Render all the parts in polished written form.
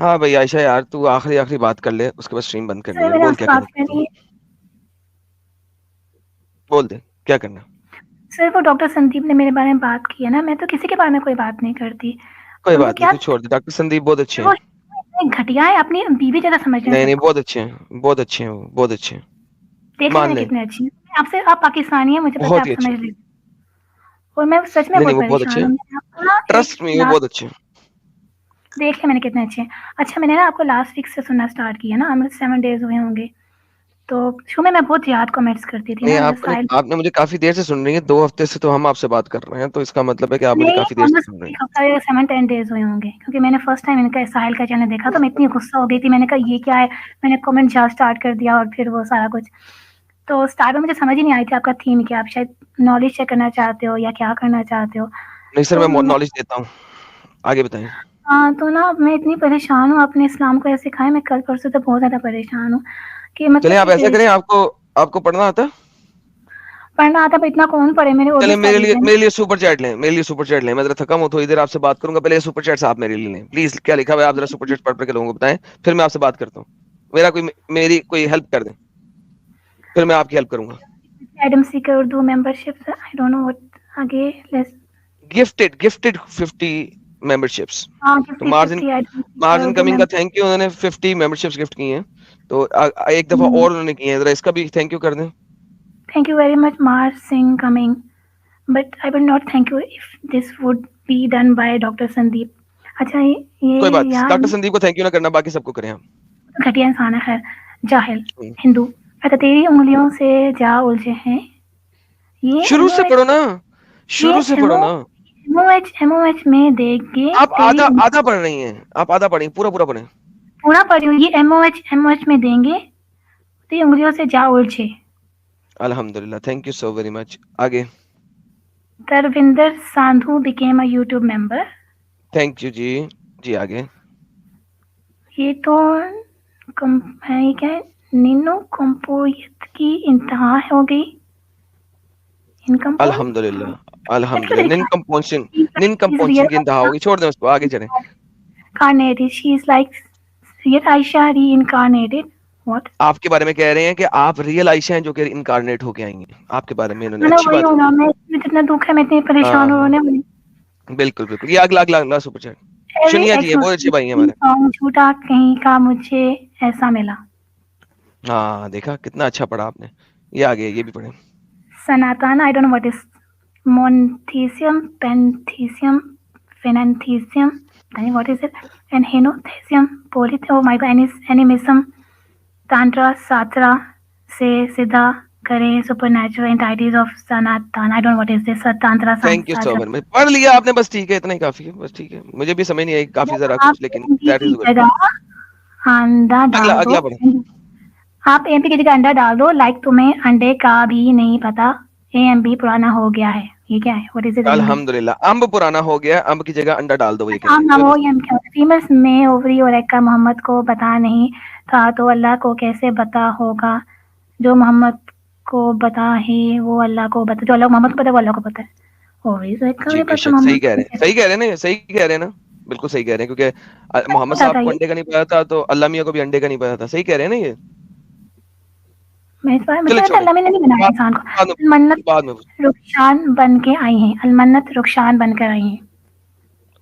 ہاں بھائی عائشہ یار تو آخری بات کر لے, اس کے بعد اسٹریم بند کرنی سر ہے. میں نے بول آپ کیا سے کرنا بات چاہتی ہے, کرنی ہے. بول دے کیا کرنا. سر وہ ڈاکٹر سندیپ نے میرے بارے میں بات کی ہے نا, میں تو کسی کے بارے میں کوئی بات نہیں کرتی. کوئی ان کو بات نہیں, کیا تو چھوڑ دے. ڈاکٹر سندیپ بہت اچھے ہیں. وہ اتنے گھٹیا ہے, اپنی بیوی جگہ سمجھتے ہیں نہیں سب نہیں, کو. بہت اچھے ہیں, بہت اچھے ہیں, وہ بہت اچھے ہیں. دیکھ لیں میں مان نے لیں, کتنے اچھی ہیں. آپ سے, آپ پاکستانی ہیں, مجھے پتا ہے بہت ہی آپ اچھے. سمجھ لیجیے. اور میں سچ میں نہیں نہیں, بہت وہ بہت اچھے پریشان ہیں, ہوں. میں نے آپ کو نا ایک ٹرسٹ می وہ بہت لاسٹ اچھے ہیں. دیکھ لیں میں نے کتنے اچھے ہیں. اچھا میں نے نا آپ کو لاسٹ ویک سے سننا اسٹارٹ کیا نا, 7 days ہوئے ہوں گے. تو شروع میں بہت یاد کمنٹس کرتی تھی نہیں نا, آپ سائل نے مجھے کافی دیر سے سن رہی ہیں, 2 ہفتے سے تو ہم آپ سے بات کر رہے ہیں, تو اس کا مطلب ہے کہ آپ مجھے نہیں کافی دیر سے سن رہے ہیں. 7-10 days ہوئے ہوں گے, کیونکہ میں نے فرسٹ ٹائم ان کا ساحل کا چینل دیکھا تو میں اتنی غصہ ہو گئی تھی. میں نے کہا یہ کیا ہے, میں نے کمنٹ جہاں اسٹارٹ کر دیا, اور پھر وہ سارا کچھ. تو اسٹارٹ میں مجھے سمجھ ہی نہیں آئی تھی آپ کا تھیم کیا, آپ شاید نالج چیک کرنا چاہتے ہو یا کیا کرنا چاہتے ہو. نہیں سر, تو میں نالج دیتا ہوں, آگے بتائیں. ہاں تو نا میں اتنی پریشان ہوں, اپنے اسلام کو ایسے سکھائے. میں کل پرسوں سے بہت زیادہ پریشان ہوں کہ چلیں مطلب آپ ایسا کریں, آپ کو پڑھنا آتا ہے؟ پڑھنا آتا, اتنا کون پڑھے, میرے اردو چلیں اسٹڈیز ہیں. میرے لیے سپر چیٹ لیں, میرے لیے سپر چیٹ لیں. میں ذرا تھکا ہوں, تھوڑی دیر آپ سے بات کروں گا. پہلے سپر چیٹ آپ میرے لیے لیں پلیز. کیا لکھا ہوا ہے آپ ذرا سپر چیٹ پڑھ کے لوگوں کو بتائیں, پھر میں آپ سے بات کرتا ہوں. میری کوئی ہیلپ کر دیں, پھر میں آپ کی ہیلپ کروں گا. Adam seeker Urdu membership, I don't know what آگے. Gifted 50 memberships. ہاں تو 50 ایڈم سیکر مارزن اردو کمنگ کا ممبر. تھینک یو, انہوں نے 50 ممبرشپس گفٹ کی ہیں. تو ایک دفعہ اور انہوں نے کی ہیں, ذرا اس کا بھی تھینک یو کر دیں. Thank you very much, Mar Singh coming. But I will not thank you if this would be done by Dr. Sandeep. اچھا کوئی یہ بات, یار ڈاکٹر سندیپ کو تھینک یو نہ کرنا, باقی سب کو کریں آپ. گھٹیا انسان ہے, خیر جاہل ہندو. اچھا تیری انگلیوں سے جا الجھے ہیں یہ شروع ایم او سے ایچ. پڑھو نا, شروع سے یہ پڑھو نا. ایم او ایچ میں دیکھ گے آپ تیری آدھا پڑھ رہی ہیں, آپ آدھا پڑھیں, پورا پڑھیں. پورا پڑھی ہوں. یہ ایم او ایچ میں دیں گے تیری انگلیوں سے جا الجھے. الحمدللہ, thank you so very much. آگے. Tarvinder Sandhu became a YouTube member. Thank you ji. جی آگے. یہ تو یہ کیا ہے, نینو کمپویت کی انتہا ہو گئی. الحمدللہ الحمدللہ, نن کمپونشن کی انتہا ہوگی. چھوڑ دیں اس کو, آگے چلیں. Incarnated. She is like Syed Aisha reincarnated. What? آپ کے بارے میں کہہ رہے ہیں کہ آپ ریئل عائشہ ہیں جو کہ انکارنیٹ ہو کے آئی ہیں. آپ کے بارے میں انہوں نے میں اچھی وہی بات ہوں کی. نا, میں جتنا دکھ ہے, میں اتنی پریشان ہوں ہاں نے. بالکل بالکل, یہ اگلا سپر چیٹ. ایوری شنیا جی ایکس ہیں, بہت اچھے بھائی ہیں ہمارے. سانگ جھوٹا کہیں کا مجھے ایسا ملا. ہاں دیکھا کتنا اچھا پڑھا آپ نے. یہ آگے, یہ بھی پڑھیں. سناتان, I don't know what is monotheism, pantheism, phenantheism, what is it? And henotheism, oh my god, animism, tantra, satra سے سیدھا کریں super natural entities of Sanatan. I don't know what is this, tantra, thank you so satra. Very much. پڑھ لیا آپ نے بس, ٹھیک ہے, اتنا ہی کافی ہے بس. ٹھیک ہے, مجھے بھی سمجھ نہیں آئی کافی ذرا آپ کچھ, لیکن ایم دیٹ کی از گڈ. جگہ انڈا ڈال دو. اگلا پڑھیں. آپ ایم پی کی جگہ انڈا ڈال دو, لائک تمہیں انڈے کا بھی نہیں پتا. اے ایم بی پرانا ہو گیا ہے. یہ کیا ہے, what is it in Hindi? الحمدللہ, امب پرانا ہو گیا, امب کی جگہ انڈا ڈال دو, یہ کہہ رہے کام ہیں. نہ کوئی ہو مسئلہ. یا کیا. فیمس میں اووری اور ایک کا محمد کو پتا نہیں تھا تو اللہ کو کیسے پتا ہوگا. جو محمد کو پتا ہے وہ اللہ کو پتا, جو اللہ محمد کو پتا وہ اللہ کو پتا ہے. اووریز اور ایک کا جی بھی بے پتا شک, صحیح محمد کہہ کو رہے ہیں, صحیح کہہ رہے ہیں نا, صحیح کہہ رہے ہیں نا, بالکل صحیح کہہ رہے ہیں. کیونکہ محمد پتا تھا صاحب کو یہ. انڈے کا نہیں پتا تھا, تو اللہ میاں کو بھی انڈے کا نہیں پتا تھا. صحیح کہہ رہے ہیں نا یہ. مجھے چلے لگتا ہے چھوڑیں, اللہ میں نے نہیں بنایا انسان کو. بعد میں المنت رخشان بن کے آئی ہیں, المنت رخشان بن کر آئی ہیں.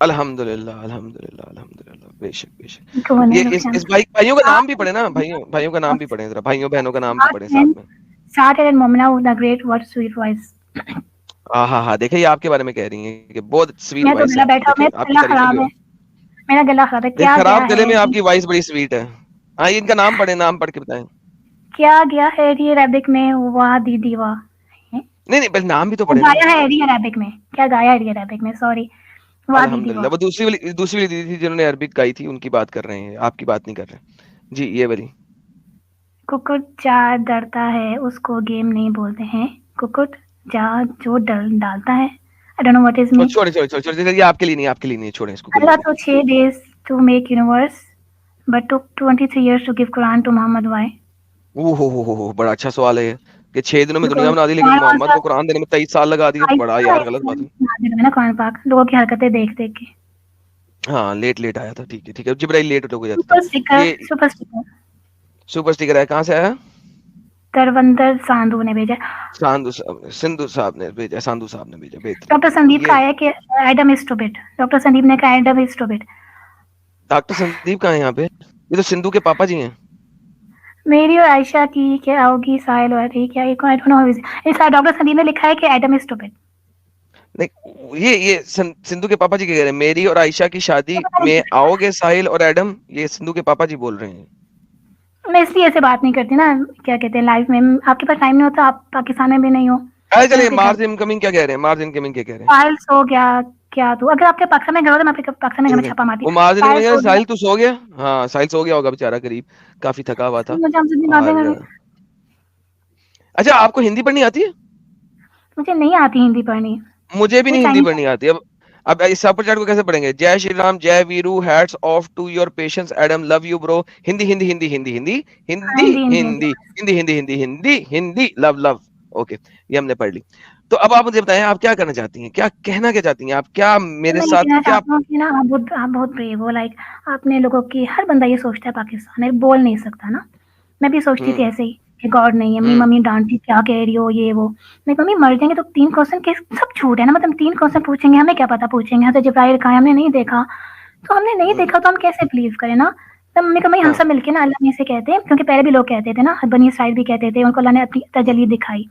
الحمدللہ الحمدللہ الحمدللہ, بے شک بے شک. کون ہے یہ رخشان؟ بھائیوں کا نام بھی پڑھے نا, بھائیوں کا نام بھی پڑھے ذرا, بھائیوں بہنوں کا نام بھی پڑھے ساتھ میں. Started and Momna with a great what sweet voice. ہاں ہاں, دیکھیں یہ آپ کے بارے میں کہہ رہی ہیں کہ بہت سویٹ میں تو وائس ہے گلا آپ کی. بیٹھا, دیکھیں میرا آپ کی گلا تعریفیں بھی خراب ہو. ہے. میرا گلا خراب ہے. دیکھ کیا گیا خراب ہے گلے میں آپ کی وائس بڑی سویٹ ہے. ہاں, ان کا نام پڑھیں, نام پڑھ کے بتائیں. کیا گیا ہے ری عربک میں, واہ دیدی واہ. نہیں نہیں, پہلے نام بھی تو پڑھے نا. گایا ہے ری عربک میں, کیا گایا ہے ری عربک میں, سوری. واہ دیدی الحمدللہ, واہ. وہ دوسری والی دیدی تھی جنہوں نے عربک گائی تھی, ان کی بات کر رہے ہیں, آپ کی بات نہیں کر رہے. جی یہ والی. ککٹ جا ڈرتا ہے اس کو گیم نہیں بولتے ہیں. ککٹ جا جو ڈالتا ہے. I don't know what is mean. چھوڑے, یہ آپ کے لیے نہیں, آپ کے لیے نہیں, چھوڑیں اس کو, کوئی اللہ بات تو نہیں. 6 days to make universe but took 23 years to give Quran to Muhammad. Why? ہو, بڑا اچھا سوال ہے یہ, کہ 6 دنوں میں دنیا Because بنا دی, لیکن محمد کو قرآن دینے میں 23 سال لگا دیے. بڑا یار غلط بات ہے. قرآن پاک لوگوں کی حرکتیں دیکھ دیکھ کے. ہاں لیٹ آیا تھا, ٹھیک ہے جبرائیل لیٹ ہو گیا تھا. سپر اسٹیکر یہ سپر اسٹیکر سپر اسٹیکر ہے, کہاں سے آیا؟ کروندر ساندھو نے بھیجا. سندھو صاحب نے بھیجا, ساندھو صاحب نے بھیجا, بہترین. ڈاکٹر سندیپ کا یہ آیا کہ ایڈم اسٹوبٹ, ڈاکٹر سندیپ نے کہا ایڈم اسٹوبٹ. ڈاکٹر سندیپ کہاں ہے یہاں پہ؟ یہ تو سندھو کے پاپا جی ہیں. میری اور عائشہ کی کیا ہوگی, ساحل اور کیا ڈاکٹر سندیپ نے لکھا ہے کہ ایڈم اسٹوبٹ. یہ سندھو کے پاپا جی کہہ رہے ہیں میری اور عائشہ کی شادی میں آؤ گے ساحل اور ایڈم, یہ سندھو کے پاپا جی بول رہے ہیں. میں اس لیے ایسے بات نہیں کرتی نا, کیا کہتے ہیں لائف میں آپ کے پاس ٹائم نہیں ہوتا, آپ پاکستان میں بھی نہیں ہو. چلیے مارج انکمنگ کیا کہہ رہے ہیں, مارج انکمنگ کیا کہہ رہے ہیں؟ ساحل سو گیا کیا, تو اگر آپ کے پاکستان میں گھر ہوتا میں آپ کے پاکستان میں گھر میں چھاپا مارتی. وہ مارج ساحل انکمنگ, سو گیا, ساحل تو سو گیا. ہاں ساحل سو گیا ہوگا بےچارا, قریب کافی تھکا ہوا تھا. مجھے ہم سے باتیں اور کریں. اچھا آپ کو ہندی پڑھنی آتی ہے؟ مجھے نہیں آتی ہندی پڑھنی. مجھے بھی یہ نہیں ہندی چائنیز پڑھنی آتی. اب اس سپر چیٹ کو کیسے پڑھیں گے؟ جے شری رام, جے Veeru, hats off to your patience Adam, love you bro. Hindi Hindi Hindi Hindi Hindi Hindi Hindi Hindi Hindi Hindi Hindi Hindi لو. اوکے یہ ہم نے پڑھ لی. تو اب آپ مجھے بتائیں آپ کیا کرنا چاہتی ہیں, کیا کہنا کیا چاہتی ہیں آپ, کیا میرے میں یہ ساتھ کہنا کیا؟ چاہتا ہوں کہ نا آپ بہت بریو ہو. لائک آپ نے لوگوں کی, ہر بندہ یہ سوچتا ہے پاکستان میں بول نہیں سکتا نا. میں بھی سوچتی تھی ایسے ہی کہ گاڈ نہیں ہے, ممی ڈانٹتی کیا کہہ رہی ہو یہ وہ. میں ممی مر جائیں گے تو 3 کوسچن کے سب جھوٹ ہے نا, مطلب 3 کوسچن پوچھیں گے, ہمیں کیا پتا پوچھیں گے, جبرائیل کہا ہم نے نہیں دیکھا, تو ہم نے نہیں دیکھا تو ہم کیسے بلیو کریں نا. تو ممی کہا ہم ہاں سب مل کے نا اللہ میں سے کہتے ہیں, کیونکہ پہلے بھی لوگ کہتے تھے نا, بنی اسرائیل بھی کہتے تھے, ان کو اللہ نے اپنی تجلی دکھائی.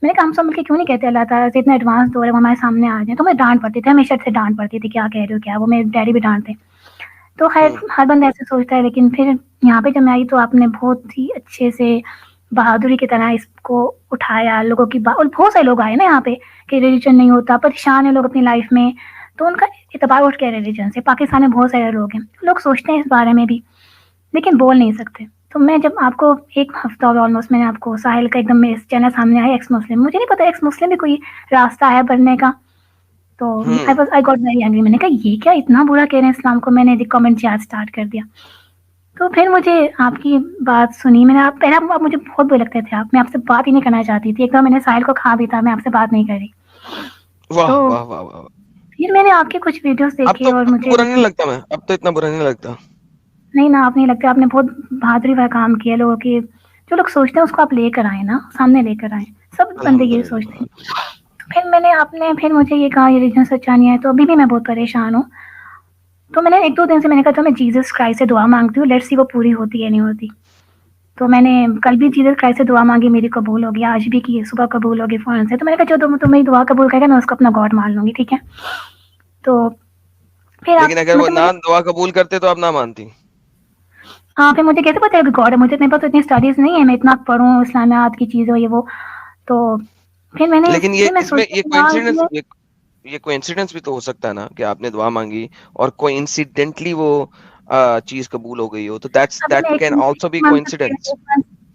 میں نے کہا ہم سب مل کے کیوں نہیں کہتے اللہ تعالیٰ سے اتنا ایڈوانس دور ہے, وہ ہمارے سامنے آ جائیں. تو میں ڈانٹ پڑتی تھی, ہمیشہ سے ڈانٹ پڑتی تھی کیا کہہ رہی ہو کیا, وہ میرے ڈیڈی بھی ڈانٹتے. تو خیر ہر بندہ ایسے سوچتا ہے, لیکن پھر یہاں پہ جب میں آئی تو آپ نے بہت ہی اچھے سے بہادری کی طرح اس کو اٹھایا. لوگوں کی اور بہت سارے لوگ آئے نا یہاں پہ کہ ریلیجن نہیں ہوتا, پریشان ہے لوگ اپنی لائف میں, تو ان کا اعتبار اٹھ کے ریلیجن سے. پاکستان میں بہت سارے لوگ ہیں, لوگ سوچتے ہیں اس بارے میں بھی لیکن بول نہیں سکتے. تو میں جب آپ کو 1 ہفتہ ہو گیا آلموسٹ, میں نے آپ کو ساحل کا ایک دم چینل سامنے آیا ایکس مسلم, مجھے نہیں پتا ایکس مسلم بھی کوئی راستہ ہے بڑھنے کا. تو آئی گاٹ ویری اینگری, میں نے کہا یہ کیا اتنا برا کہہ رہے ہیں اسلام کو. میں نے کامنٹ چیٹ اسٹارٹ کر دیا. تو پھر مجھے آپ کی بات سنی, میں نے پہلے آپ مجھے بہت برے لگتے تھے, میں آپ سے بات ہی نہیں کرنا چاہتی تھی. ایک بار میں نے ساحل کو کہا بھی تھا میں آپ سے بات نہیں کری. واہ تو واہ واہ واہ. پھر میں نے آپ کے کچھ ویڈیوز دیکھے اور اب تو مجھے برا نہیں لگتا, میں اب تو اتنا برا نہیں لگتا. نہیں نا, آپ نہیں لگتا, آپ نے بہت بہادری کا کام کیا. لوگوں کی جو لوگ سوچتے ہیں اس کو آپ لے کر آئے نا, سامنے لے کر آئے. سب بندے یہ سوچتے ہیں. پھر میں نے آپ نے پھر مجھے یہ کہا یہ ریلیجن سچا نہیں ہے, تو ابھی بھی میں بہت پریشان ہوں. تو میں نے 1-2 دن سے میں نے کہا تھا میں جیزس کرائسٹ سے دعا مانگتی ہوں, لیٹس سی وہ پوری ہوتی ہے نہیں ہوتی. تو میں نے کل بھی جیزس کرائسٹ سے دعا مانگی, میری قبول ہوگی. آج بھی کی صبح قبول ہوگی فون سے. تو میں نے کہا جو تم میری دعا قبول کرے گا میں اس کو اپنا گاڈ مان لوں گی, ٹھیک ہے. تو پھر لیکن آپ اگر وہ مطلب نہ مجھے دعا قبول کرتے تو آپ نہ مانتی. ہاں پھر مجھے کیسے پتا ہے گاڈ ہے, مجھے اتنے پاس اتنی اسٹڈیز نہیں ہے, میں اتنا پڑھوں اسلامیات کی چیزیں یہ وہ. تو پھر میں نے لیکن پھر میں اس میں سوچتی ہوں یہ کوئنسیڈنس بھی تو ہو سکتا ہے نا کہ آپ نے دعا مانگی اور کوئنسیڈنٹلی وہ چیز قبول ہو گئی ہو, تو ابھی میں that can also be coincidence.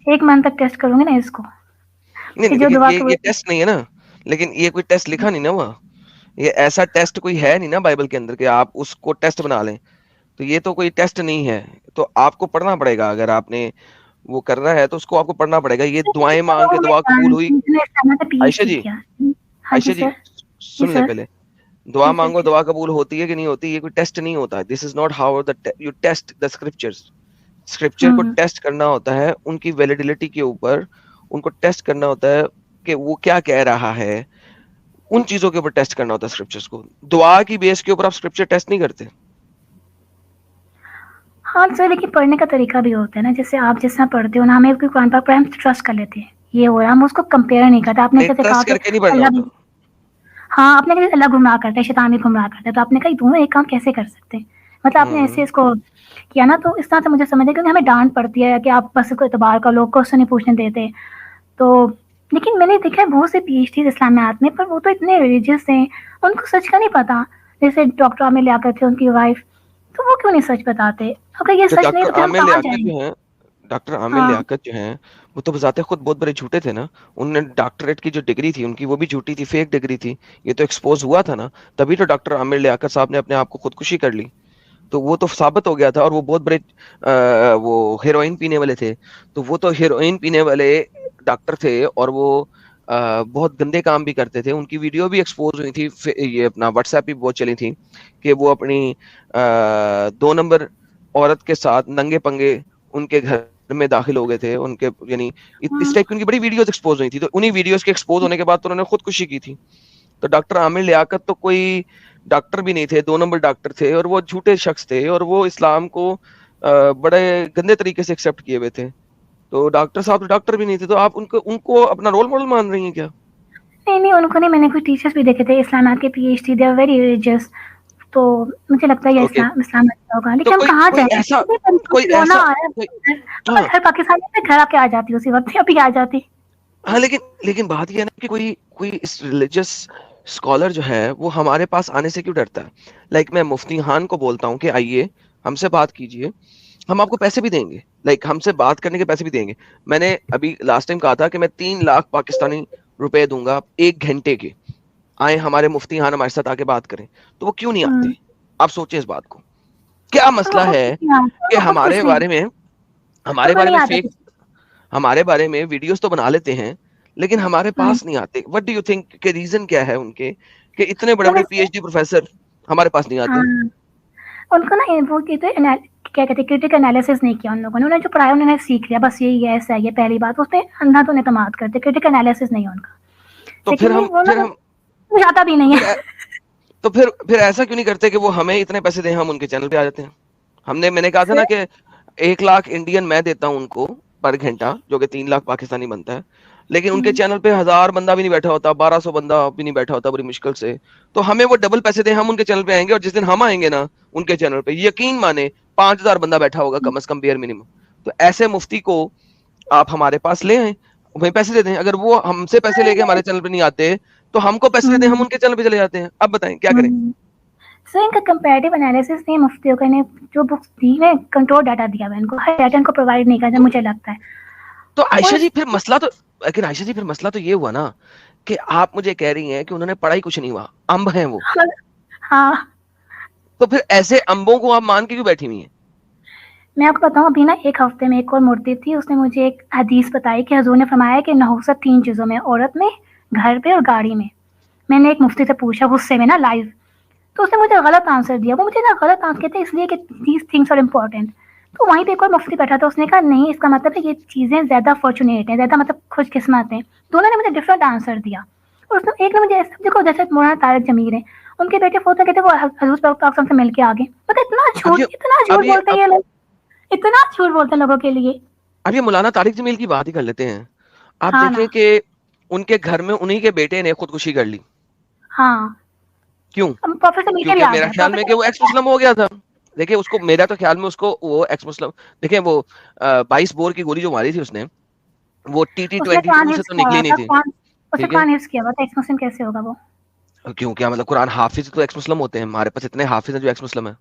ایک منتھ تک ٹیسٹ کروں گی نا اس کو, نہیں کہ نہیں, جو لیکن دعا یہ ٹیسٹ نہیں ہے نا, لیکن یہ کوئی ٹیسٹ لکھا نہیں نا ہوا. یہ ایسا ٹیسٹ کوئی ہے نہیں نا بائبل کے اندر کہ آپ اس کو ٹیسٹ بنا لیں. تو یہ تو کوئی ٹیسٹ نہیں ہے, تو آپ کو پڑھنا پڑے گا. اگر آپ نے وہ کرنا ہے تو اس کو آپ کو پڑھنا پڑے گا. یہ دعائیں مانگ کے دعا قبول ہوئی. پی ایچ عائشہ ڈی جی, کیا. ہاں عائشہ جی سر. جی سن لیں سر. پہلے. دعا جی سر. مانگو دعا قبول ہوتی ہے کہ نہیں ہوتی, یہ کوئی ٹیسٹ نہیں ہوتا. This is not how you test the scriptures. Scripture کو ٹیسٹ کرنا ہوتا ہے ان کی ویلیڈیلٹی کے اوپر, ان کو ٹیسٹ کرنا ہوتا ہے کہ وہ کیا کہہ رہا ہے, ان چیزوں کے اوپر ٹیسٹ کرنا ہوتا ہے اسکرپچرز کو. دعا کی بیس کے اوپر آپ اسکرپچر ٹیسٹ نہیں کرتے. ہاں سر, لیکن پڑھنے کا طریقہ بھی ہوتا ہے نا, جیسے آپ جس طرح پڑھتے ہو نا, ہمیں کوئی قرآن پاک پڑھے ہم ٹرسٹ کر لیتے ہیں, یہ ہو رہا, ہم اس کو کمپیئر نہیں کرتے. آپ نے نہیں جیسے کہا ٹرسٹ کہ کر کے نہیں پڑھنا اللہ ہوتا. ہاں آپ نے کہا اللہ گمراہ کرتا ہے, شیطان بھی گمراہ کرتا ہے, تو آپ نے کہا دونوں ایک کام کیسے کر سکتے ہیں, مطلب آپ نے ایسے اس کو کیا نا. تو اس طرح سے مجھے سمجھ ہے کیونکہ ہمیں ڈانٹ پڑتی ہے کہ آپ بس کو اعتبار کا لوگ کوشچن نہیں پوچھنے دیتے. تو لیکن میں نے دیکھا ہے بہت سے پی ایچ ڈی اسلامیات میں, پر وہ تو اتنے ریلیجیس ہیں, ان کو سچ کا نہیں پتا. جیسے ڈاکٹر عامر لیاقت تھے, ان کی وائف, تو وہ کیوں نہیں سچ بتاتے. اگر یہ جو سچ نہیں ڈاکٹر تو پھر ہم عامر کہاں لیاقت جائیں. جو ہیں, ڈاکٹر عامر ہاں لیاقت جو ہیں, وہ تو بذات خود بہت بڑے جھوٹے تھے نا. انہوں نے ڈاکٹریٹ کی جو ڈگری تھی ان کی, وہ بھی جھوٹی تھی, فیک ڈگری تھی. یہ تو ایکسپوز ہوا تھا نا, تبھی تو ڈاکٹر عامر لیاقت صاحب نے اپنے آپ کو خودکشی کر لی. تو وہ تو ثابت ہو گیا تھا. اور وہ بہت بڑے وہ ہیروئن پینے والے تھے. تو وہ تو ہیروئن پینے والے ڈاکٹر تھے, اور وہ بہت گندے کام بھی کرتے تھے. ان کی ویڈیو بھی ایکسپوز ہوئی تھی, یہ اپنا واٹس ایپ بھی بہت چلی تھی کہ وہ اپنی 2 نمبر عورت کے ساتھ ننگے پنگے ان کے گھر میں داخل ہو گئے تھے. ان کے یعنی اس ٹائپ کی ان کی بڑی ویڈیوز ایکسپوز ہوئی تھی. تو انہی ویڈیوز کے ایکسپوز ہونے کے بعد تو انہوں نے خودکشی کی تھی. تو ڈاکٹر عامر لیاقت تو کوئی ڈاکٹر بھی نہیں تھے, 2 نمبر ڈاکٹر تھے, اور وہ جھوٹے شخص تھے, اور وہ اسلام کو بڑے گندے طریقے سے ایکسپٹ کیے ہوئے تھے. تو ڈاکٹر صاحب تو ڈاکٹر بھی نہیں تھے, تو آپ ان کو اپنا رول ماڈل مان رہی ہیں کیا؟ نہیں ان کو نہیں, میں نے کوئی ٹیچرز بھی دیکھے تھے اسلامات کے PhD, they are very religious, تو مجھے لگتا ہے یہ اوکے, اسلام اچھا ہوگا. تو لیکن ہم کہاں کوئی جائیں, ایسا رونا آ رہا ہے, ہاں اگر گھر پاکستان میں گھر آ کے آ جاتی اسی وقت, ابھی آ جاتی. ہاں, لیکن بات یہ ہے نا کہ کوئی اس ریلیجس اسکالر جو ہے وہ ہمارے پاس آنے سے کیوں ڈرتا ہے؟ لائک میں مفتی خان کو بولتا ہوں کہ آئیے ہم سے بات کیجئے, ہم آپ کو پیسے بھی دیں گے, لائک ہم سے بات کرنے کے پیسے بھی دیں گے. میں نے ابھی لاسٹ ٹائم کہا تھا کہ میں 3 لاکھ پاکستانی روپے دوں گا 1 گھنٹے کے, آئے ہمارے مفتی خان ہمارے ساتھ آ کے بات کریں. تو وہ کیوں نہیں آتے؟ آپ سوچیں اس بات کو. کیا مسئلہ ہے کہ ہمارے بارے میں ہمارے بارے میں ویڈیوز تو بنا لیتے ہیں, لیکن ہمارے پاس نہیں آتے. وٹ ڈو یو تھنک کہ ریزن کیا ہے ان کے کہ اتنے بڑے بڑے PhD پروفیسر ہمارے پاس نہیں آتے؟ ان کو نا وہ کیا کہتے ہیں کرٹیکل انالیسس نہیں کیا ان لوگوں نے. انہوں نے جو پڑھایا انہوں نے سیکھ لیا, بس یہی ہے, ایسا ہے, یہ پہلی بات. اس پہ اندھا تو اعتماد کرتے, کرٹیکل انالیسس نہیں ہے ان کا. تو سیکنڈلی وہ نا جاتا بھی نہیں ہے. تو پھر ایسا کیوں نہیں کرتے کہ وہ ہمیں اتنے پیسے دیں, ہم ان کے چینل پہ آ جاتے ہیں. میں نے کہا تھا نا کہ 1 لاکھ انڈین میں دیتا ہوں ان کو پر گھنٹہ, جو کہ 3 لاکھ پاکستانی بنتا ہے, لیکن ان کے چینل پہ 1000 بندہ بھی نہیں بیٹھا ہوتا, 1200 بندہ بھی نہیں بیٹھا ہوتا بڑی مشکل سے. تو ہمیں وہ ڈبل پیسے دیں, ہم ان کے چینل پہ آئیں گے, اور جس دن ہم آئیں گے نا ان کے چینل پہ, یقین مانے 5000 بندہ بیٹھا ہوگا کم از کم بیئر منیمم. تو ایسے مفتی کو آپ ہمارے پاس لے آئیں, وہیں پیسے دے دیں. اگر وہ ہم سے پیسے لے کے ہمارے چینل پہ نہیں آتے تو ہم کو پیسے دے دیں, ہم ان کے چینل پہ چلے جاتے ہیں. اب بتائیں کیا کریں؟ سر ان کا کمپیریٹیو انالیسس نہیں, مفتیوں کا نے جو بکس دی ہے کنٹرول ڈاٹا دیا ہوا ہے ان کو, ہر ڈاٹا ان کو پرووائڈ نہیں کرتا مجھے لگتا ہے. تو عائشہ جی پھر مسئلہ تو یہ ہوا نا کہ آپ مجھے کہہ رہی ہیں کہ انہوں نے پڑھائی کچھ نہیں ہوا, امب ہیں وہ. ہاں, تو پھر ایسے امبوں کو آپ مان کے کیوں بیٹھی ہوئی ہیں؟ میں آپ کو بتاؤں, ابھی نا 1 ہفتے میں ایک اور مرتی تھی, اس نے مجھے ایک حدیث بتائی کہ حضور نے فرمایا کہ نحوست 3 چیزوں میں, عورت میں, گھر پہ اور گاڑی میں. میں نے ایک مفتی سے پوچھا غصے میں نا لائیو, تو اس نے مجھے غلط آنسر دیا. وہ مجھے نا غلط آنسر کہتے ہیں اس لیے کہ دیز تھنگس آر امپورٹنٹ. تو وہیں پہ ایک اور مفتی بیٹھا تھا, اس نے کہا نہیں, اس کا مطلب ہے یہ چیزیں زیادہ فارچونیٹ ہیں, زیادہ مطلب خوش قسمت ہیں. دونوں نے مجھے ڈفرنٹ آنسر دیا. اور ایک نے مجھے ایسا دیکھو, جیسے مولانا طارق جمیل ہیں, ان کے بیٹے فوت کہتے وہ حضور پاک صلی سے مل کے آگے. مطلب اتنا جھوٹ بولتے ہیں یہ لوگ, اتنا جھوٹ بولتے ہیں لوگوں کے لیے. اب یہ مولانا طارق جمیل کی بات ہی کر لیتے ہیں. آپ ہاں نا, دیکھیں کہ ان کے گھر میں انہی کے بیٹے نے خودکشی کر لی. ہاں, کیوں؟ پروفیٹ سے مل کے بھی کیونکہ آ میرا گیا. خیال میں کہ وہ ایکس مسلم ہو گیا تھا. دیکھیں اس کو, میرا تو خیال میں اس کو وہ ایکس مسلم, دیکھیں وہ 22 بور کی گولی جو ماری تھی اس نے, وہ اس نے قرآن TT22 سے حفظ تو کیا نکلی ہوا نہیں تھا, تھی. اس نے ٹھیک ہے, قرآن حفظ کیا ہوا تھا, ایکس مسلم کیسے ہوگا وہ؟ کیوں, کیا مطلب قرآن حافظ تو ایکس مسلم ہوتے ہیں؟ ہمارے پاس اتنے حافظ ہیں جو ایکس مسلم ہیں.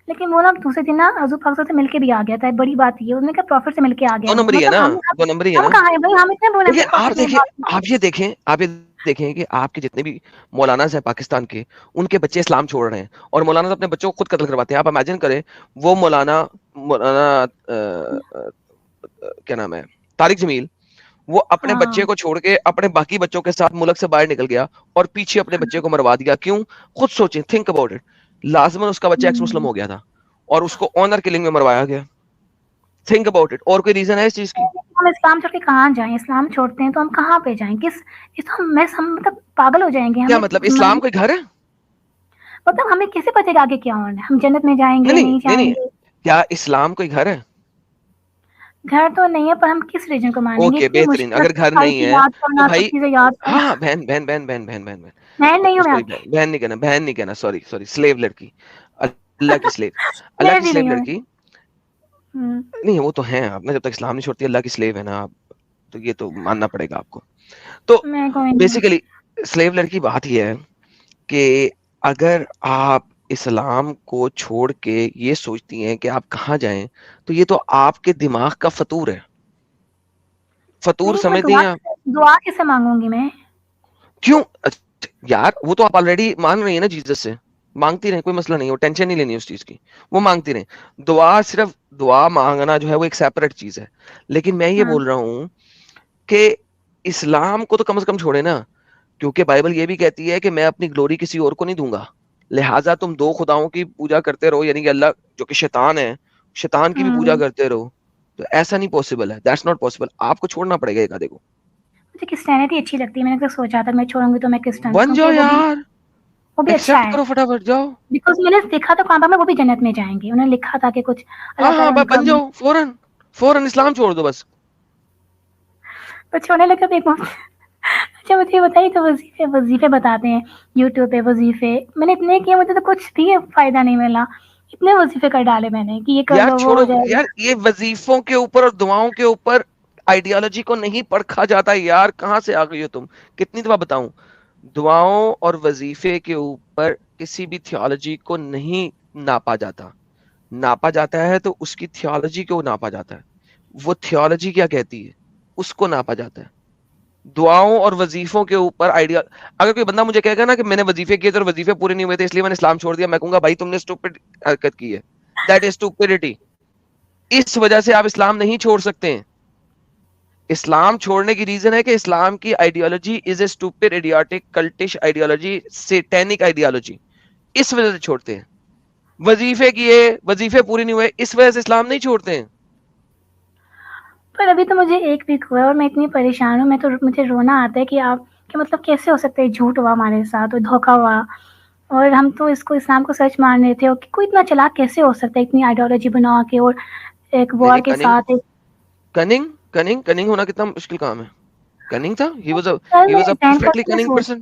لیکن وہ نا دوسرے دن نا حضور پاک سے مل کے بھی آ گیا تھا. بڑی بات یہ, انہوں نے کہا پروفٹ سے مل کے آ گیا. 2 نمبر ہی ہے نا, 2 نمبر ہی ہے نا. ہم کہاں ہیں بھائی, ہم اتنے بولے دیکھیں پروفٹ سے بات. آپ یہ دیکھیں کہ آپ کے جتنے بھی مولانا ہیں پاکستان کے, ان کے بچے اسلام چھوڑ رہے ہیں, اور مولانا اپنے بچوں کو خود قتل کرواتے ہیں. آپ امیجن کریں, وہ مولانا کیا نام ہے, طارق جمیل, وہ اپنے ہاں, بچے کو چھوڑ کے اپنے باقی بچوں کے ساتھ ملک سے باہر نکل گیا, اور پیچھے اپنے بچے کو مروا دیا. کیوں؟ خود سوچیں, تھنک اباؤٹ اٹ. لازماً اس کا بچہ ایکس مسلم ہو گیا تھا, اور اس کو آنر کلنگ میں مروایا گیا. Think about it. اور کوئی ریزن ہے اس چیز کی؟ ہم اسلام چھوڑ کے کہاں جائیں؟ اسلام چھوڑتے ہیں تو ہم کہاں پہ جائیں؟ ہم مطلب پاگل ہو جائیں گے. کیا ہمیں مطلب اسلام کوئی گھر ہے؟ مطلب ہمیں کیسے پتہ گا آگے کیا ہونا ہے؟ ہم جنت میں جائیں گے, نہیں جائیں گے؟ کیا اسلام کوئی گھر ہے؟ گھر تو نہیں ہے, پر ہم کس ریجن کو مانیں گے؟ اوکے, اتنی بہترین. مشکل اگر گھر نہیں آیتیں ہے یاد تو کرنا, سب بھائی, چیزیں یاد کرنا. ہاں بہن میں نہیں ہوں, اس میں کو آپ کی بہن نہیں کہنا, سوری سلیو لڑکی, اللہ کی سلیو, اللہ میں کی بھی سلیو نہیں ہوں. لڑکی نہیں, وہ تو ہیں آپ نے, جب تک اسلام نہیں چھوڑتی اللہ کی سلیو ہے نا آپ, تو یہ تو ماننا پڑے گا آپ کو. تو میں کوئی نہیں. بیسیکلی سلیو لڑکی بات یہ ہے کہ اگر آپ اسلام کو چھوڑ کے یہ سوچتی ہیں کہ آپ کہاں جائیں, تو یہ تو آپ کے دماغ کا فطور ہے. فطور نہیں تو میں سمجھتی ہیں آپ؟ دعا کیسے مانگوں گی میں؟ کیوں یار, وہ تو آپ آلریڈی مان رہی ہیں نا جیزس سے, مانگتی رہیں, کوئی مسئلہ نہیں, وہ ٹینشن نہیں لینی اس چیز کی, وہ مانگتی رہیں. صرف دعا مانگنا جو ہے وہ ایک سیپریٹ چیز ہے. لیکن میں یہ ہاں, بول رہا ہوں کہ اسلام کو تو کم سے کم چھوڑے نا, کیونکہ بائبل یہ بھی کہتی ہے کہ میں اپنی گلوری کسی اور کو نہیں دوں گا, لہٰذا تم دو خداؤں کی پوجا کرتے رہو, یعنی کہ اللہ جو کہ شیطان ہے, شیطان کی بھی پوجا کرتے رہو, تو ایسا نہیں پاسبل ہے, دیٹس ناٹ پاسبل. آپ کو چھوڑنا پڑے گا ایک آدھے کو. مجھے کرسچینٹی اچھی لگتی ہے, میں نے تو سوچا تھا میں چھوڑوں گی تو میں کرسچن, بن جاؤ یار, وہ بھی اچھا ایکسپٹ ہے, کرو فٹافٹ, جاؤ. بیکاز میں نے دیکھا تھا کہاں پر وہ بھی جنت میں جائیں گے, انہوں نے لکھا تھا کہ کچھ اللہ ہاں تعالیٰ ان کا. بن جاؤ فوراً, فوراً اسلام چھوڑ دو بس. تو چھوڑنے لگا تو ایک اچھا مجھے یہ بتائیے, تو وظیفے بتاتے ہیں یوٹیوب پہ وظیفے, میں نے اتنے کیے مجھے تو کچھ بھی فائدہ نہیں ملا, اتنے وظیفے کر ڈالے میں نے کہ یہ کر یار لو وہ چھوڑو ہو جائے گا. یار, یہ وظیفوں کے اوپر اور دعاؤں کے اوپر آئیڈیالوجی کو نہیں پرکھا جاتا یار, کہاں سے آ گئی ہو تم, کتنی دفعہ بتاؤں, دعاؤں اور وظیفے کے اوپر کسی بھی تھیولوجی کو نہیں ناپا جاتا. ناپا جاتا ہے تو اس کی تھیولوجی کو ناپا جاتا ہے, وہ تھیولوجی کیا کہتی ہے اس کو ناپا جاتا ہے. دعاؤں اور وظیفوں کے اوپر آئیڈیا, اگر کوئی بندہ مجھے کہے گا نا کہ میں نے وظیفے کیے تھے اور وظیفے پورے نہیں ہوئے تھے اس لیے میں نے اسلام چھوڑ دیا, میں کہوں گا بھائی تم نے اسٹوپڈ حرکت کی ہے, دیٹ از اسٹوپڈٹی. اس وجہ سے آپ اسلام نہیں چھوڑ سکتے ہیں. اسلام چھوڑنے کی ریزن ہے کہ اسلام کی ideology is a stupid idiotic cultish ideology, satanic ideology, اس وجہ سے چھوڑتے ہیں. وظیفے کیے, وظیفے پوری نہیں ہوئے, اس وجہ سے اسلام نہیں چھوڑتے ہیں. پر ابھی تو مجھے ایک ویک ہوا ہے اور میں اتنی پریشان ہوں, میں تو مجھے رونا آتا ہے کہ آپ کہ مطلب کیسے ہو سکتا ہے, جھوٹ ہوا ہمارے ساتھ اور دھوکا ہوا, اور ہم تو اس کو اسلام کو سچ مان رہے تھے, اور کوئی اتنا چلاک کیسے ہو سکتا ہے اتنی آئیڈیالوجی بنا کے اور ایک وار کے ساتھ. کننگ ہونا کتنا مشکل کام ہے. کننگ تھا, he was a ذہن کو perfectly cunning person.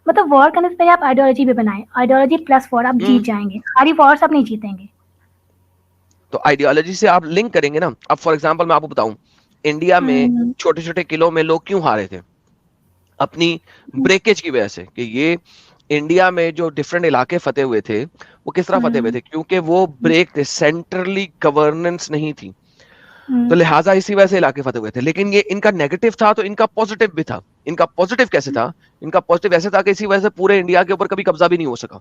مطلب وار کرنے سے پہلے آپ آئیڈیالوجی بھی بنائیں, آئیڈیالوجی پلس وار آپ جیت جائیں گے, ساری وارس آپ نہیں جیتیں گے. تو آئیڈیالوجی سے آپ لنک کریں گے نا. اب فار ایگزامپل میں آپ کو بتاؤں, انڈیا میں چھوٹے چھوٹے قلعوں میں لوگ کیوں ہارے تھے, اپنی بریکیج کی وجہ سے. کہ یہ انڈیا میں جو ڈفرنٹ علاقے فتح ہوئے تھے وہ کس طرح فتح ہوئے تھے, کیونکہ وہ بریک تھے, سینٹرلی گورننس نہیں تھی, تو لہٰذا اسی وجہ سے علاقے فتح ہوئے تھے. لیکن یہ ان کا نیگیٹو تھا تو ان کا پوزیٹو بھی تھا. ان کا پوزیٹو کیسے تھا, ان کا پوزیٹو ایسے تھا کہ اسی وجہ سے پورے انڈیا کے اوپر کبھی قبضہ بھی نہیں ہو سکا.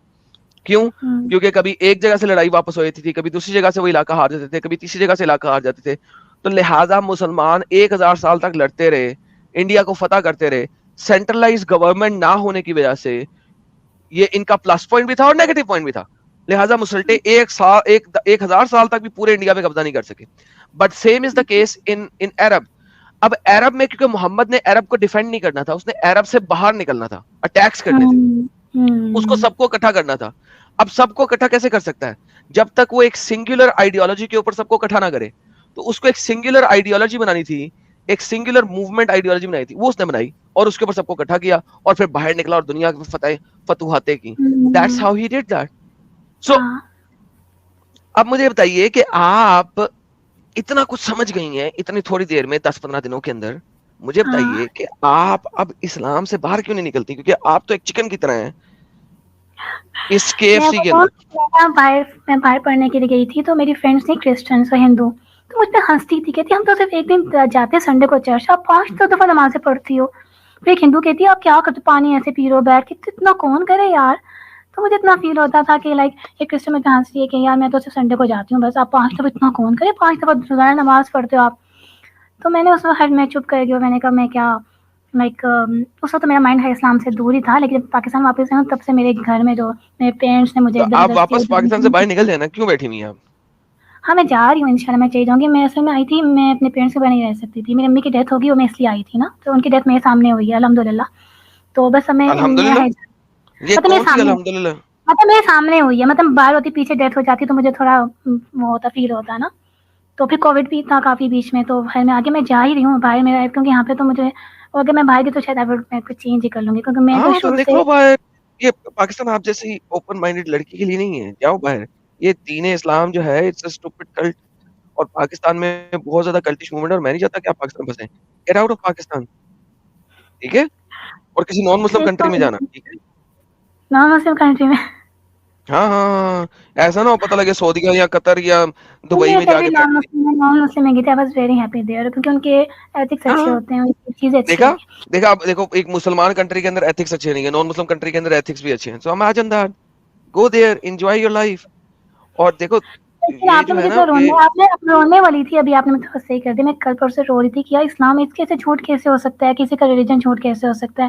کیوں؟ کیونکہ کبھی ایک جگہ سے لڑائی واپس ہو جاتی تھی, کبھی دوسری جگہ سے وہ علاقہ ہار جاتے تھے, کبھی تیسری جگہ سے علاقہ ہار جاتے تھے. تو لہٰذا مسلمان 1000 سال تک لڑتے رہے, انڈیا کو فتح کرتے رہے. سینٹرلائز گورنمنٹ نہ ہونے کی وجہ سے یہ ان کا پلس پوائنٹ بھی تھا اور نیگیٹو پوائنٹ بھی تھا. لہٰذا مسلٹے 1000 سال تک بھی پورے انڈیا پہ قبضہ نہیں کر سکے. But same is the case in Arab. اب عرب میں کیونکہ محمد نے عرب کو ڈیفینڈ نہیں کرنا تھا, اس نے عرب سے باہر نکلنا تھا, اٹیکس کرنے تھے, اس کو سب کو اکٹھا کرنا تھا. اب سب کو اکٹھا کیسے کر سکتا ہے, جب تک وہ ایک سنگولر آئیڈیالوجی کے اوپر سب کو اکٹھا نہ کرے. تو اس کو ایک سنگولر آئیڈیالوجی بنانی تھی, ایک سنگولر موومنٹ آئیڈیالوجی بنائی تھی, وہ اس نے بنائی اور اس کے اوپر سب کو اکٹھا کیا اور پھر باہر نکلا اور دنیا کی فتوحاتیں کی. That's how he did that. So اب مجھے بتائیے کہ آپ اتنا کچھ سمجھ گئی ہیں اتنی تھوڑی دیر میں, 10-15 دنوں کے اندر. مجھے بتائیے کہ آپ اب اسلام سے باہر کیوں نہیں نکلتی, کیونکہ آپ تو ایک چکن کی طرح ہیں اس KFC کے اندر. میں باہر پڑھنے کے لیے گئی تھی تو میری فرینڈس تھی کرسچنس اور ہندو, تو مجھ پہ ہنستی تھی, کہتی ہم تو صرف ایک دن جاتے سنڈے کو چرچ, آپ 5 دفعہ نمازیں پڑھتی ہو. پھر ایک ہندو کہتی ہے آپ کیا کرتے, پانی ایسے پی رہو بیٹھ کے, اتنا کون کرے یار. تو مجھے اتنا فیل ہوتا تھا کہ لائک ایک کرسچن مجھے ہنستی ہے کہ یار میں تو صرف سنڈے کو جاتی ہوں بس, آپ 5 دفعہ اتنا کون کرے, 5 دفعہ روزانہ نماز پڑھتے ہو آپ. تو میں نے اس وقت میں چپ کر گئی, میں نے کہا میں کیا لائک اس وقت میرا مائنڈ ہے اسلام سے دور ہی تھا, لیکن پاکستان واپس آئی تب سے میرے گھر میں جو میرے پیرنٹس نے مجھے آپ واپس پاکستان سے باہر نکل جائیں نا, کیوں بیٹھی ہوئی ہیں آپ؟ ہاں میں جا رہی ہوں انشاءاللہ, میں چلی جاؤں گی. میں اصل میں آئی تھی, میں اپنے پیرنٹس کے بغیر نہیں رہ سکتی تھی, میری امی کی ڈیتھ ہوگی اور میں اس لیے آئی تھی نا, تو ان کی ڈیتھ میرے سامنے ہوئی ہے الحمدللہ. تو بس ہمیں الحمدللہ, یہ کون سی الحمدللہ, مطلب میرے سامنے ہوئی ہے, مطلب باہر ہوتی پیچھے ڈیتھ ہو جاتی تو مجھے تھوڑا وہ ہوتا فیل ہوتا نا. تو پھر کووڈ بھی تھا کافی بیچ میں, تو خیر میں آگے میں جا ہی رہی ہوں باہر میرا, کیونکہ یہاں پہ تو مجھے اگر میں باہر گئی تو شاید میں کچھ چینج ہی کر لوں گی, کیونکہ میں تو شروع سے نکلو باہر. یہ پاکستان آپ جیسی اوپن مائنڈیڈ لڑکی کے لیے نہیں ہے, جاؤ باہر. یہ دین اسلام جو ہے اٹس اے اسٹوپڈ کلٹ, اور پاکستان میں بہت زیادہ کلٹش موومنٹ ہے, اور میں نہیں چاہتا کہ آپ پاکستان پھنسیں. گیٹ آؤٹ آف پاکستان, ٹھیک ہے, اور کسی نان مسلم کنٹری میں جانا, ٹھیک ہے, نان مسلم کنٹری میں. ہاں ایسا نہ ہو پتہ لگے سعودیہ یا قطر یا دبئی میں جا کے نان مسلم میں گئی تھی, I was very happy there, کیونکہ ان کے ایتھکس اچھے ہوتے ہیں, چیزیں اچھی ہیں. دیکھا آپ دیکھو, ایک مسلمان کنٹری کے اندر ایتھکس اچھے نہیں ہیں, نان مسلم کنٹری کے اندر ایتھکس بھی اچھے ہیں. So imagine that, go there, enjoy your life. اور دیکھو لیکن یہ آپ نے جو ہے مجھے نا تو یہ آپ نے رونے والی تھی ابھی، آپ نے مجھے تھوڑا صحیح کر دیا. میں کل پرسوں رو رہی تھی کہ یار اسلام اس کیسے جھوٹ کیسے ہو سکتا ہے، کسی کا ریلیجن جھوٹ کیسے ہو سکتا ہے،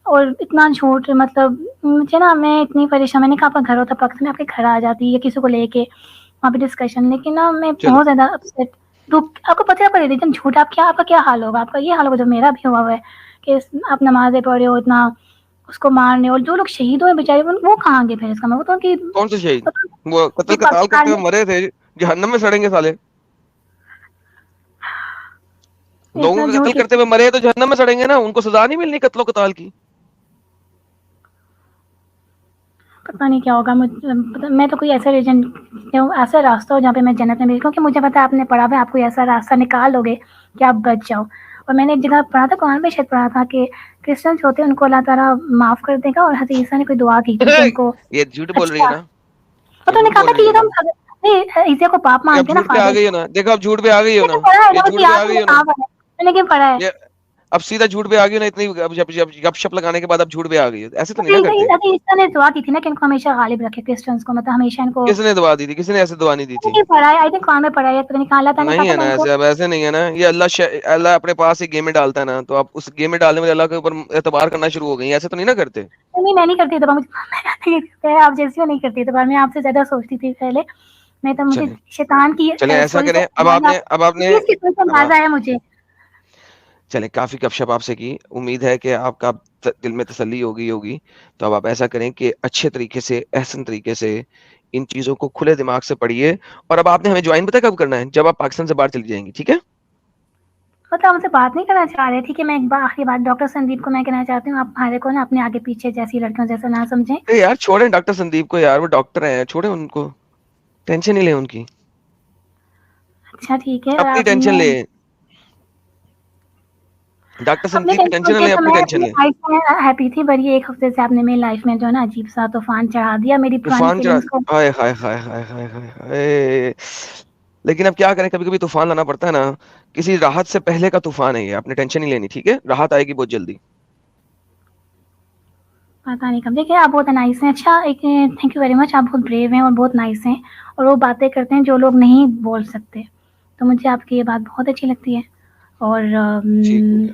اور اتنا جھوٹ. مطلب مجھے نا، میں اتنی پریشان. میں نے کہا آپ کا گھر ہوتا پاکستان میں، آپ کے گھر آ جاتی یا کسی کو لے کے وہاں پہ ڈسکشن. لیکن نا میں چلو بہت زیادہ اپسیٹ. آپ کو پتہ ہے آپ کا ریلیجن جھوٹ، آپ کا کیا حال ہوگا، آپ کا یہ حال ہوگا جو میرا بھی ہوا ہے کہ آپ نمازیں پڑھے ہو اتنا، اس کو مارنے. اور جو لوگ شہید ہوئے بیچارے وہ کہاں گے پھر اس کا میں وہ تو کہ کون سے شہید؟ وہ قتل قتال کرتے پاکستان ہوئے مرے تھے، جہنم میں سڑیں گے سالے. میں لوگوں اتنا کا قتل جھوٹ. کرتے ہوئے مرے تو جہنم میں سڑیں گے نا، ان کو سزا نہیں ملنی قتل و قتال کی. پتہ نہیں کیا ہوگا. میں تو کوئی ایسا ریجن، ایسا راستہ ہو جہاں پہ میں جنت میں مل، کیونکہ مجھے پتا آپ نے پڑھا ہے آپ کوئی ایسا راستہ نکال لو گے کہ آپ بچ جاؤ. اور میں نے ایک جگہ پڑھا تھا، قرآن میں شاید پڑھا تھا کہ کرسچنس ہوتے ہیں ان کو اللہ تعالیٰ معاف کر دے گا، اور حضرت عیسیٰ نے کوئی دعا کی تھی کہ ان کو یہ جھوٹ بول رہی ہے اچھا. نا، اور تو نے جھوٹ کہا بول تھا کہ رہی ہے یہ نا. تو عیسیٰ کو پاپ یہ اب مانتے ہیں نا جھوٹ پہ آ فادر. گئی ہو نا، دیکھو اب جھوٹ پہ آ گئی ہو میں نا، نے پڑھا ہے یہ نا، جھوٹ مجھے پہ یاد آ ہے، گئی مجھے ہو نا. کہاں پڑھا ہے، میں نے کیوں پڑھا ہے. یہ اب سیدھا جھوٹ پہ آ گئی نا، اتنی گپ شپ لگانے کے بعد اب جھوٹ پہ آ گئی ہے. ایسے تو نہیں نا کرتے. حضرت عیسیٰ نے دعا کی تھی نا کہ ان کو ہمیشہ غالب رکھے کرسچنس کو، مطلب ہمیشہ ان کو. کس نے دعا دی تھی؟ کسی نے ایسے دعا نہیں دی تھی. نہیں پڑھا ہے، آئی تھنک قرآن میں پڑھا ہے. پتہ نہیں کہاں اللہ تعالیٰ نے کہا نہیں تھا ہے میں نا ان کو. ایسے، اب ایسے نہیں ہے نا. یہ اللہ اپنے پاس ایک گیم میں ڈالتا ہے نا، تو آپ اس گیم میں ڈالنے میں اللہ کے اوپر اعتبار کرنا شروع ہو گئی. ایسے تو نہیں نا کرتے. نہیں میں نہیں کرتی اعتبار، مجھے آپ جیسی نہیں کرتی اعتبار. میں آپ سے زیادہ سوچتی تھی پہلے. میں تو مجھے چلیں شیطان کی چلیں ایسا سوری کریں، پلیز کی کوئی سے اب آپ مارا ہے مجھے. چلیں کافی گپ شپ آپ سے کی. امید ہے کہ آپ کا دل میں تسلی ہوگی. تو اب آپ ایسا کریں کہ اچھے طریقے سے، احسن طریقے سے ان چیزوں کو کھلے دماغ سے پڑھیے. اور اب آپ نے ہمیں جوائن پتہ کب کرنا ہے؟ جب آپ پاکستان سے باہر چلی جائیں گی. ٹھیک ہے؟ مطلب ہم سے بات نہیں کرنا چاہ رہے. ٹھیک ہے، میں ایک بار آخری بات ڈاکٹر سندیپ کو میں کہنا چاہتی ہوں، آپ ہمارے کو نا اپنے آگے پیچھے جیسی لڑکیوں جیسا نہ سمجھیں. یار چھوڑیں ڈاکٹر سندیپ کو، یار وہ ڈاکٹر ہیں، چھوڑیں ان کو، ٹینشن نہیں لیں ان کی. اچھا ٹھیک ہے. اور اپنی آپ ٹینشن نے لیں. ڈاکٹر اپنی سندیپ کی ٹینشن ٹینشن کے لیں، تو اپنی میں ٹینشن اپنی لیں. لائف میں ہیپی تھی، بڑی ایک ہفتے سے آپ نے میری لائف میں جو ہے نا عجیب سا طوفان چڑھا دیا میری پرانی طوفان چڑھا، فیلنگس کو. ہائے ہائے ہائے ہائے ہائے ہائے ہائے. لیکن اب کیا کریں، کبھی کبھی طوفان لانا پڑتا ہے نا. کسی راحت سے پہلے کا طوفان ہے یہ، آپ نے ٹینشن نہیں لینی. ٹھیک ہے؟ راحت آئے گی بہت جلدی. پتا نہیں کب. دیکھیے آپ بہت نائس ہیں. اچھا ایک تھینک یو ویری مچ. آپ بہت بریو ہیں اور بہت نائس ہیں، اور وہ باتیں کرتے ہیں جو لوگ نہیں بول سکتے. تو مجھے آپ کی یہ بات بہت اچھی لگتی ہے. اور ٹھیک ہو گیا.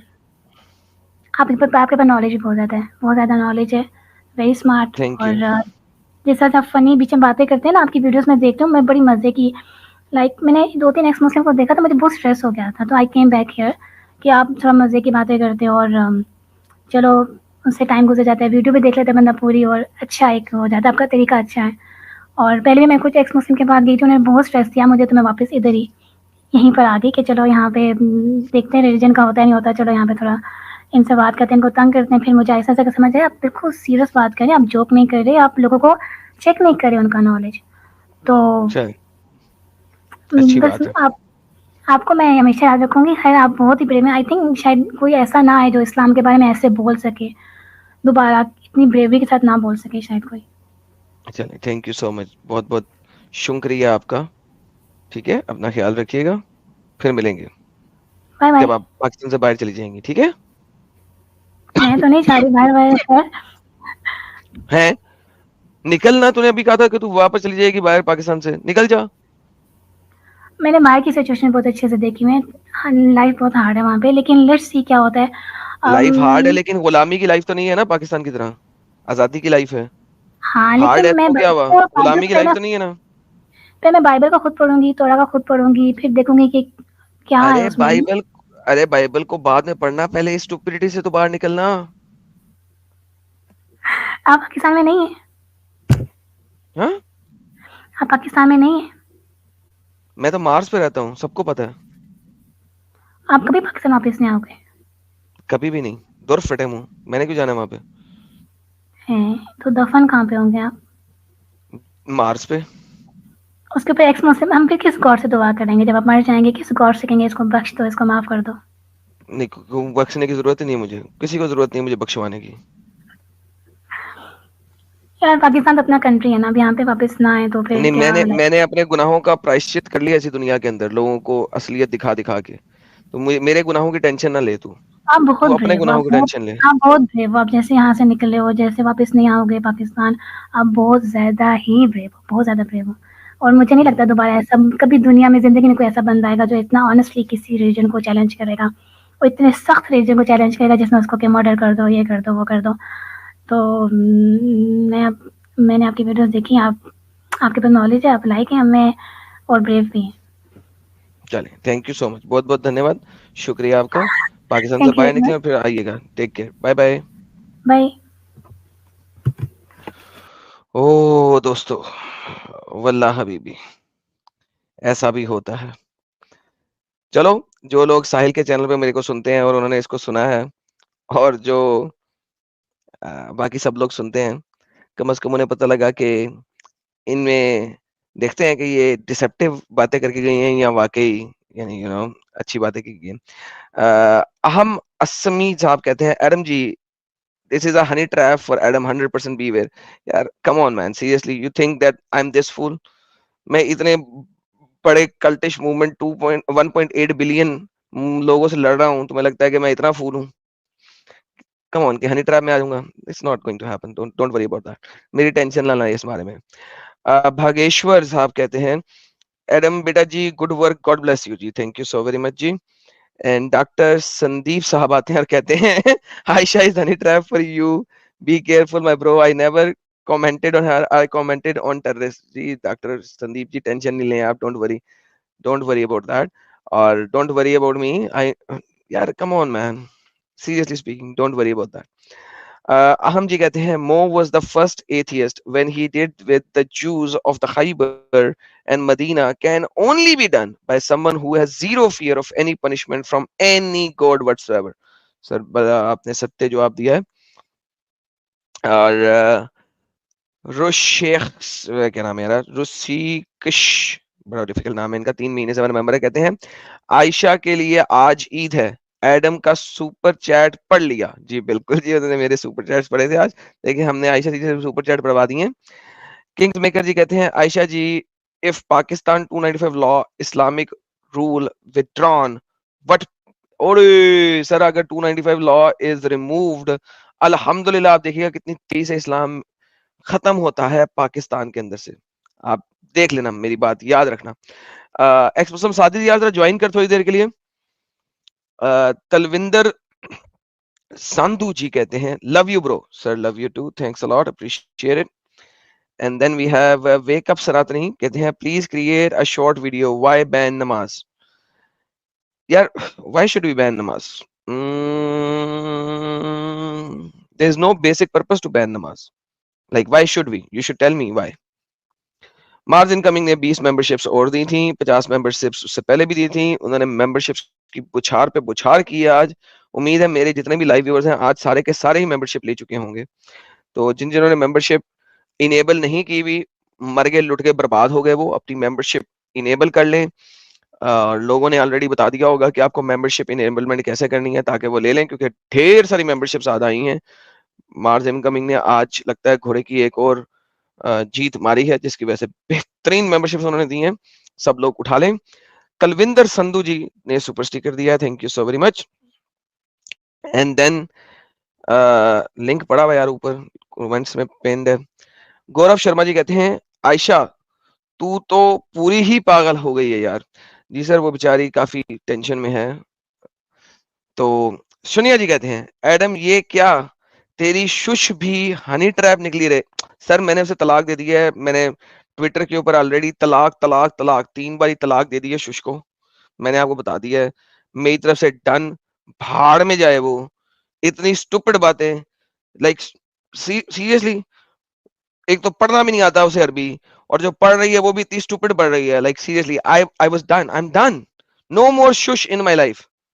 آپ کے پاس نالج بھی بہت زیادہ ہے، بہت زیادہ نالج ہے. Very smart. تھینک اور یو. جس طرح سے آپ فنی بیچ میں باتیں کرتے ہیں نا، آپ کی ویڈیوز میں دیکھتی ہوں میں، بڑی مزے کی. لائک میں نے 2-3 ایکس مسلم کو دیکھا تو مجھے بہت اسٹریس ہو گیا تھا. تو آئی کیم بیک ہیئر کہ آپ تھوڑا مزے کی باتیں کرتے ہو، اور چلو اس سے ٹائم گزر جاتا ہے. ویڈیو بھی دیکھ لیتا ہے بندہ پوری، اور اچھا ایک ہو جاتا ہے. آپ کا طریقہ اچھا ہے. اور پہلے بھی میں کچھ ایکس مسلم کے بعد گئی تھی، انہوں نے بہت اسٹریس دیا مجھے، تو میں واپس ادھر ہی یہیں پر آ گئی کہ چلو یہاں پہ دیکھتے ہیں ریلیجن کا ہوتا ہے نہیں ہوتا. چلو یہاں پہ تھوڑا ان سے بات کرتے ہیں، ان کو تنگ کرتے ہیں. پھر مجھے ایسا ایسا سمجھ آیا آپ بالکل سیریس بات کریں، آپ جوک نہیں کر رہے، آپ لوگوں کو چیک نہیں کرے ان کا نالج. تو چل اچھی بس بات ہے. آپ کو میں ہمیشہ یاد رکھوں گی. خیر آپ بہت ہی بڑے میں، آئی تھنک شاید کوئی ایسا نہ ہے جو اسلام کے بارے میں ایسے بول سکے دوبارہ، اتنی بریوری کے ساتھ نہ بول سکے شاید کوئی. چلیں تھینک یو سو مچ، بہت بہت شکریہ آپ کا. ٹھیک ہے؟ اپنا خیال رکھیے گا. پھر ملیں گے بائے بائے. جب آپ پاکستان سے باہر چلی جائیں گی. ٹھیک ہے؟ میں تو نہیں چاہ رہی باہر باہر. ہے نکلنا. تو نے ابھی کہا تھا کہ تو واپس چلی جائے گی باہر پاکستان سے. نکل جا. میں نے باہر کی سچویشن بہت اچھے سے دیکھی ہوئی ہے. لائف بہت ہارڈ ہے وہاں پہ، لیکن لیٹس سی کیا ہوتا ہے. لائف ہارڈ ہے لیکن غلامی کی لائف تو نہیں ہے نا پاکستان کی طرح. آزادی کی لائف ہے. ہاں ہارڈ ہے لیکن میں تو کیا ہوا، غلامی کی لائف تو نہیں ہے نا. پھر میں بائبل کا خود پڑھوں گی، تورا کا خود پڑھوں گی، پھر دیکھوں گی کہ کیا ہے اس میں. ارے بائبل کو بعد میں پڑھنا، پہلے اس اسٹوپڈیٹی سے تو باہر نکلنا. آپ پاکستان میں نہیں ہیں؟ ہاں آپ پاکستان میں نہیں ہیں؟ میں تو مارس پہ رہتا ہوں، سب کو پتا ہے. آپ کبھی پاکستان واپس نہیں آؤ گے؟ کبھی بھی نہیں. دور پھٹے منہ، میں نے کیوں جانا وہاں پہ. ہیں تو دفن کہاں پہ ہوں گے آپ؟ مارس پہ. اس کے اوپر ایکس مسلم ہم پھر کس گاڈ سے دعا کریں گے جب آپ مر جائیں گے؟ کس گاڈ سے کہیں گے اس کو بخش دو، اس کو معاف کر دو؟ نہیں بخشنے کی ضرورت ہی نہیں مجھے، کسی کو ضرورت نہیں مجھے بخشوانے کی. یار پاکستان تو اپنا کنٹری ہے نا، اب یہاں پہ واپس نہ آئے تو پھر نہیں کیا میں نے اپنے گناہوں کا پرائشچت کر لیا اسی دنیا کے اندر، لوگوں کو اصلیت دکھا دکھا کے. تو میرے گناہوں کی ٹینشن نہ لے. آپ بہت تو اپنے بریو ہو، گناہوں کی ٹینشن لے. آپ بہت بریو ہو. آپ جیسے یہاں سے نکلے ہو، جیسے واپس نہیں آؤ گے پاکستان، آپ بہت زیادہ ہی بریو ہو، بہت زیادہ بریو ہو. اور مجھے نہیں لگتا دوبارہ ایسا کبھی دنیا میں زندگی میں کوئی ایسا بندہ آئے گا جو اتنا آنےسٹلی کسی ریلیجن کو چیلنج کرے گا, اور اتنے سخت ریلیجن کو چیلنج کرے گا جس میں اس کو کہ مرڈر کر دو, یہ کر دو, وہ کر دو. تو میں نے آپ کی ویڈیوز دیکھی, آپ کے پاس نالج ہے, آپ لائک ہیں ہمیں اور بریو بھی ہیں. چلیں, تھینک یو سو مچ, بہت بہت دھنیہ واد, شکریہ آپ کا. پاکستان سے تھینک یو باہر ویری نکلیں مچ. اور پھر آئیے گا. Take care, bye bye. Bye. او دوستو, واللہ حبیبی, ایسا بھی ہوتا ہے. چلو, جو لوگ ساحل کے چینل پہ میرے کو سنتے ہیں اور انہوں نے اس کو سنا ہے, اور جو باقی سب لوگ سنتے ہیں, کم از کم انہیں پتہ لگا کہ ان میں دیکھتے ہیں کہ یہ ڈسپٹیو باتیں کر کے گئی ہیں یا واقعی یعنی اچھی باتیں کی گئی ہیں. اہم اسمی صاحب کہتے ہیں, Adam ji, this is a honey trap for Adam, 100% beware. یار come on man, seriously, you think that I'm this fool? میں اتنے بڑے کلٹش موومنٹ 1.8 بلین لوگوں سے لڑ رہا ہوں, تمہیں لگتا ہے کہ میں اتنا فول ہوں؟ کم آن, کہ ہنی ٹریپ میں آ جاؤں گا؟ It's not going to happen, don't worry about that. میری ٹینشن نہ لیں اس بارے میں. بھاگیشور صاحب کہتے ہیں, ایڈم بیٹا ji good work, god bless you ji, thank you so very much ji. And doctor Sandeep صاحب آتے ہیں اور کہتے ہیں, Ayesha is honey trap for you, be careful my bro, I never commented on her, I commented on terrorist. Ji doctor Sandeep G tension نہیں لیں آپ, don't worry about that, اور ڈونٹ وری اباؤٹ می. یار کم آن مین, seriously speaking, don't worry about that. اہم جی کہتے ہیں, Mo was the first atheist. When he did with the Jews of the Khaybar and Medina can only be done by someone who has zero fear of any punishment from any god whatsoever. سر بڑا آپ نے ستیہ جواب دیا ہے. اور روش شیخ, کیا نام ہے یار, رسیکش, بڑا ڈیفیکلٹ نام ہے ان کا, 3 مہینے سے میرا ممبر ہے, کہتے ہیں عائشہ کے لیے آج عید ہے, ایڈم کا سپر چیٹ پڑھ لیا. جی بالکل جی, انہوں نے میرے سپر چیٹس پڑھے تھے آج, لیکن ہم نے عائشہ جی سے سپر چیٹ پڑھوا دیے. کنگز میکر جی کہتے ہیں, عائشہ جی, if Pakistan 295 law Islamic rule withdrawn, what, اور سر اگر 295 law is removed, الحمدللہ, آپ دیکھیے گا کتنی تیزی سے اسلام ختم ہوتا ہے پاکستان کے اندر سے. آپ دیکھ لینا, میری بات یاد رکھنا. ایکس مسلم سعدی جی, ذرا جوائن کر تھوڑی دیر کے لیے. تلوندر ساندو جی کہتے ہیں, love you bro. Sir love you too, thanks a lot, appreciate it. And then we have wake up Sanatani, کہتے ہیں please create a short video, why ban نماز. یار وائی شوڈ وی بین نماز؟ there is no basic purpose to ban namaz. Like why should we? You should tell me why. Mars incoming نے 20 memberships اور دی تھیں, 50 memberships اس سے پہلے بھی دی تھیں. انہوں نے ممبرشپس کی بچھار پہ بچھار کی ہے آج. امید ہے میرے جتنے بھی لائیو ویورز ہیں آج سارے کے سارے ہی ممبرشپ لے چکے ہوں گے. تو جنہوں نے ممبرشپ انیبل نہیں کی ہوئی, مر گئے لٹ کے برباد ہو گئے, وہ اپنی ممبرشپ انیبل کر لیں. لوگوں نے آلریڈی بتا دیا ہوگا کہ آپ کو ممبرشپ انیبلمنٹ کیسے کرنی ہے تاکہ وہ لے لیں, کیونکہ ڈھیر ساری ممبرشپ زیادہ آئی ہیں. مارز انکمنگ نے آج لگتا ہے گھوڑے کی ایک اور جیت ماری ہے, جس کی وجہ سے بہترین ممبرشپ انہوں نے دی ہیں. سب لوگ اٹھا لیں. کلوندر سندھو جی نے سپر اسٹیکر دیا ہے, thank you so very much. And then link پڑا ہوا یار اوپر کمنٹس میں پینڈ ہے. گورو شرما جی کہتے ہیں, عائشہ تو پوری ہی پاگل ہو گئی ہے یار. جی سر, وہ بیچاری کافی ٹینشن میں ہے. تو سنیا جی کہتے ہیں, ایڈم یہ کیا تیری شش بھی ہنی ٹریپ نکلی رہے. سر میں نے اسے طلاق دے دی ہے, میں نے ٹویٹر کے اوپر آلریڈی طلاق 3 باری طلاق دے دی ہے شش کو. میں نے آپ کو بتا دیا ہے, میری طرف سے ڈن, بھاڑ میں جائے وہ. اتنی اسٹوپڈ باتیں, لائک سیریسلی, ایک تو پڑھنا بھی نہیں آتا اسے عربی, اور جو پڑھ رہی ہے وہ بھی اتنی اسٹوپڈ پڑھ رہی ہے. Like seriously, I was done. I'm done. No more shush in my life.